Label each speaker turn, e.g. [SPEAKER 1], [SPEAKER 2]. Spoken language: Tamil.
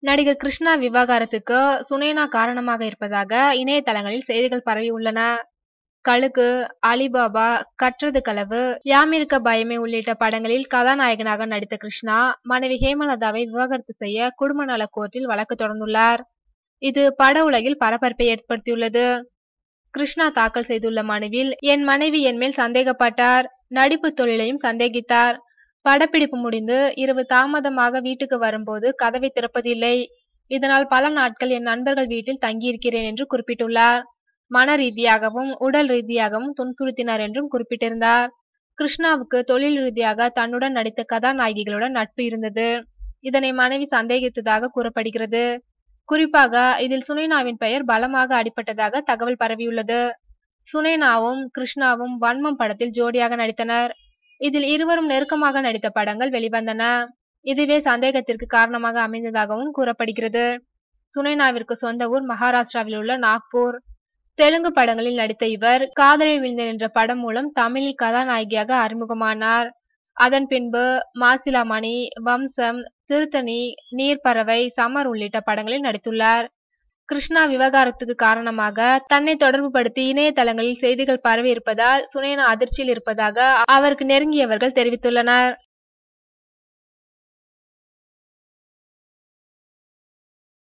[SPEAKER 1] நடிகர் கிருஷ்ணா விவகாரத்துக்கு சுனைனா காரணமாக இருப்பதாக இணையதளங்களில் செய்திகள் பரவியுள்ளன. கழுகு, அலிபாபா, கற்றது களவு, யாமிருக்க பயமே உள்ளிட்ட படங்களில் கதாநாயகனாக நடித்த கிருஷ்ணா, மனைவி ஹேமலதாவை விவாகரத்து செய்ய குடும்ப நல கோர்ட்டில் வழக்கு தொடர்ந்துள்ளார். இது பட உலகில் பரபரப்பை ஏற்படுத்தியுள்ளது. கிருஷ்ணா தாக்கல் செய்துள்ள மனுவில், என் மனைவி என் மேல் சந்தேகப்பட்டார், நடிப்பு தொழிலையும் சந்தேகித்தார். படப்பிடிப்பு முடிந்து இரவு தாமதமாக வீட்டுக்கு வரும்போது கதவை திறப்பதில்லை. இதனால் பல நாட்கள் என் நண்பர்கள் வீட்டில் தங்கியிருக்கிறேன் என்று குறிப்பிட்டுள்ளார். மன ரீதியாகவும் உடல் ரீதியாகவும் துன்புறுத்தினார் என்றும் குறிப்பிட்டிருந்தார். கிருஷ்ணாவுக்கு தொழில் ரீதியாக தன்னுடன் நடித்த கதாநாயகிகளுடன் நட்பு இருந்தது. இதனை மனைவி சந்தேகித்ததாக கூறப்படுகிறது. குறிப்பாக இதில் சுனைனாவின் பெயர் பலமாக அடிபட்டதாக தகவல் பரவியுள்ளது. சுனைனாவும் கிருஷ்ணாவும் வன்மம் படத்தில் ஜோடியாக நடித்தனர். இதில் இருவரும் நெருக்கமாக நடித்த படங்கள் வெளிவந்தன. இதுவே சந்தேகத்திற்கு காரணமாக அமைந்ததாகவும் கூறப்படுகிறது. சுனைனாவிற்கு சொந்த ஊர் மகாராஷ்டிராவில் உள்ள நாக்பூர். தெலுங்கு படங்களில் நடித்த இவர் காதலில் விழுந்தேன் என்ற படம் மூலம் தமிழில் கதாநாயகியாக அறிமுகமானார். அதன் பின்பு மாசிலாமணி, வம்சம், திருத்தணி, நீர்ப்பறவை, சமர் உள்ளிட்ட படங்களில் நடித்துள்ளார். கிருஷ்ணா விவகாரத்துக்கு காரணமாக தன்னை தொடர்புபடுத்தி இணையதளங்களில் செய்திகள் பரவி இருப்பதால் சுனைனா அதிர்ச்சியில் இருப்பதாக அவருக்கு நெருங்கியவர்கள் தெரிவித்துள்ளனர்.